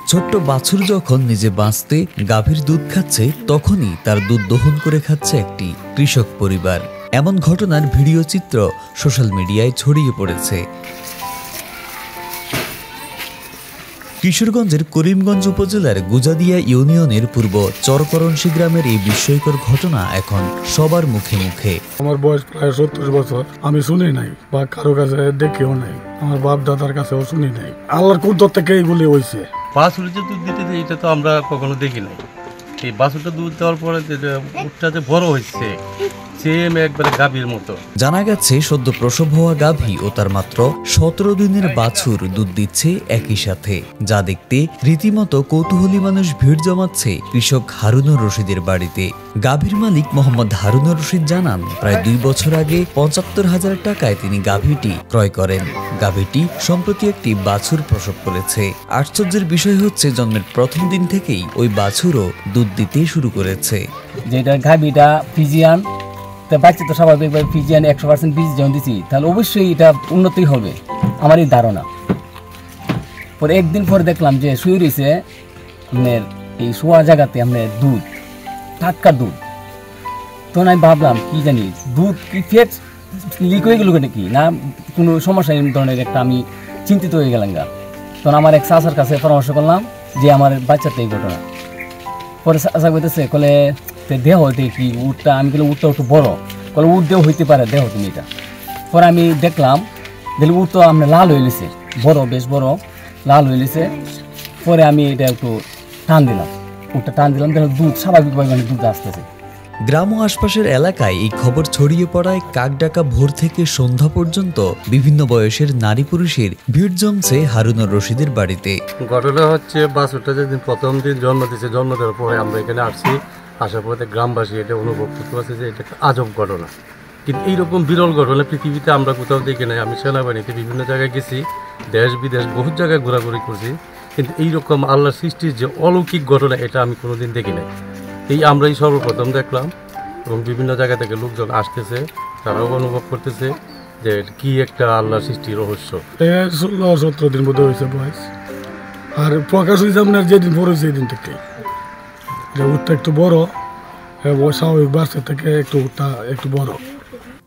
ছোট্ট বাছুর যখন নিজে বাঁচতে গাভীর দুধ খাচ্ছে, তখনই তার দুধ দহন করে খাচ্ছে একটি কৃষক পরিবার। এমন ঘটনার ভিডিও চিত্র সোশ্যাল মিডিয়ায় ছড়িয়ে পড়েছে। কিশোরগঞ্জের করিমগঞ্জ উপজেলার গুজাদিয়া ইউনিয়নের পূর্ব চরকরণসী গ্রামের এই বিস্ময়কর ঘটনা এখন সবার মুখে মুখে। আমার বয়স প্রায় 70 বছর, আমি শুনি নাই বা কারো কাছে দেখেও নাই, আমার বাপ দাদার কাছেও শুনি নাই। আল্লাহর কুদরত থেকে এইগুলি হয়েছে। বাছুর যে দুধ দিতে এটা তো আমরা কখনো দেখি নাই। এই বাছুরটা দুধ দেওয়ার পরে উটটা যে বড় হয়েছে সেম একবারে গাভীর মতো। জানা গেছে সদ্য প্রসব হওয়া গাভী ও তার মাত্র 17 দিনের বাছুর দুধ দিচ্ছে একই সাথে, যা দেখতে রীতিমতো কৌতূহলী মানুষ ভিড় জমাচ্ছে কৃষক হারুনুর রশিদের বাড়িতে। গাভীর মালিক মোহাম্মদ হারুনুর রশিদ জানান, প্রায় 2 বছর আগে 75,000 টাকায় তিনি গাভীটি ক্রয় করেন। গাভীটি সম্প্রতি একটি বাছুর প্রসব করেছে। আশ্চর্যের বিষয় হচ্ছে, জন্মের প্রথম দিন থেকেই ওই বাছুরও দুধ দিতে শুরু করেছে। যেটা গাভীটা ফিজিয়ান, বাচ্চা তো স্বাভাবিকভাবে ফিজিয়ান 100% বীজ যখন দিচ্ছি, তাহলে অবশ্যই এটা উন্নতি হবে আমার এই ধারণা। পরে একদিন পরে দেখলাম যে শুয়ে রয়েছে আপনার এই শোয়া জায়গাতে আপনার দুধ, টাটকা দুধ। তখন আমি ভাবলাম কি জানি দুধ কি ফেট লিক হয়ে গেল নাকি না কোনো সমস্যা, এই ধরনের একটা আমি চিন্তিত হয়ে গেলাম গা। তখন আমার এক চাচার কাছে পরামর্শ করলাম যে আমার বাচ্চাতে এই ঘটনা। পরে চাচা বলতেছে কলে দেহ দেখি উটটা, আমি বলে উটটা একটু বড়, কলে উট দেহ হইতে পারে, দেহ তুমি এটা। পরে আমি দেখলাম দেখলে উট তো আপনার লাল হয়ে গেছে, বড় বেশ বড় লাল হয়ে গেছে। পরে আমি এটা একটু টান দিলাম, উটটা টান দিলাম, দেখলাম দুধ স্বাভাবিকভাবে মানে দুধ আসতেছে। গ্রাম ও আশপাশের এলাকায় এই খবর ছড়িয়ে পড়ায় কাকডাকা ভোর থেকে সন্ধ্যা পর্যন্ত বিভিন্ন বয়সের নারী পুরুষের ভিড় জমছে হারুনুর রশিদের বাড়িতে। ঘটনা হচ্ছে বাছুরটা যেদিন প্রথম দিন জন্ম দিয়েছে, জন্ম দেওয়ার পরে আমরা এখানে আসছি, আসার পরে গ্রামবাসী এটা অনুভব করতে পারছে যে এটা একটা আজব ঘটনা। কিন্তু এইরকম বিরল ঘটনা পৃথিবীতে আমরা কোথাও দেখি নাই। আমি সেনাবাহিনীতে বিভিন্ন জায়গায় গেছি, দেশ বিদেশ বহু জায়গায় ঘোরাঘুরি করছি, কিন্তু এইরকম আল্লাহর সৃষ্টির যে অলৌকিক ঘটনা এটা আমি কোনোদিন দেখি নাই। এই আমরাই সর্বপ্রথম দেখলাম এবং বিভিন্ন জায়গা থেকে লোকজন আসতেছে, তারাও অনুভব করতেছে যে কি একটা আল্লাহর সৃষ্টির রহস্য। 16-17 দিন বোধ হয়েছে বয়স, আর প্রকাশ হয়েছে আপনার যেদিন বড় হয়েছে এই দিন থেকে। উটটা একটু বড়, স্বাভাবিক বাচ্চা থেকে একটু উটটা একটু বড়।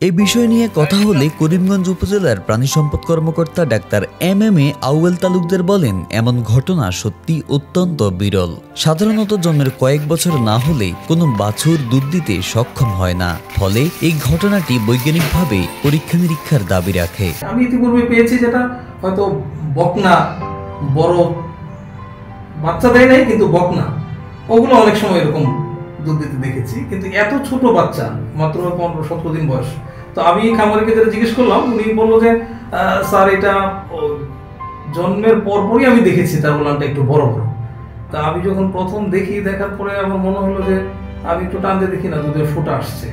এই বিষয় নিয়ে কথা হলে করিমগঞ্জ উপজেলার প্রাণী সম্পদ কর্মকর্তা ডাক্তার MMA আউয়েল তালুকদার বলেন, এমন ঘটনা সত্যি অত্যন্ত বিরল। সাধারণত জন্মের কয়েক বছর না হলে কোনো বাছুর দুধ দিতে সক্ষম হয় না, ফলে এই ঘটনাটি বৈজ্ঞানিকভাবে পরীক্ষা নিরীক্ষার দাবি রাখে। আমি ইতিপূর্বে পেয়েছি যেটা হয়তো বকনা বড় বাচ্চা দেয় নাই, কিন্তু বকনা ওগুলো অনেক সময় এরকম দুধ দিতে দেখেছি, কিন্তু এত ছোট বাচ্চা মাত্র 15-17 দিন বয়স। তো আমি খামারিকে যেটা জিজ্ঞেস করলাম, উনি বললো যে স্যার এটা জন্মের পরপরই আমি দেখেছি, তার বললামটা একটু বড় বড়। তা আমি যখন প্রথম দেখার পরে আমার মনে হলো যে আমি একটু টানতে দেখি না দুধের ফোঁটা আসছে।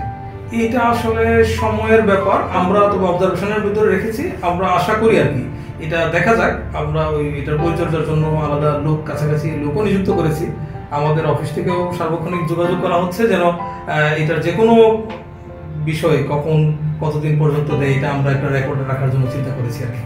এটা আসলে সময়ের ব্যাপার, আমরা তো অবজারভেশনের ভিতরে রেখেছি, আমরা আশা করি আর কি এটা দেখা যাক। আমরা এটার পরিচর্যার জন্য আলাদা লোক কাছাকাছি লোকও নিযুক্ত করেছি, আমাদের অফিস থেকেও সার্বক্ষণিক যোগাযোগ করা হচ্ছে যেন এটার যে কোনো বিষয়ে কখন কতদিন পর্যন্ত দেয় এটা আমরা একটা রেকর্ডে রাখার জন্য চিন্তা করেছি আর কি।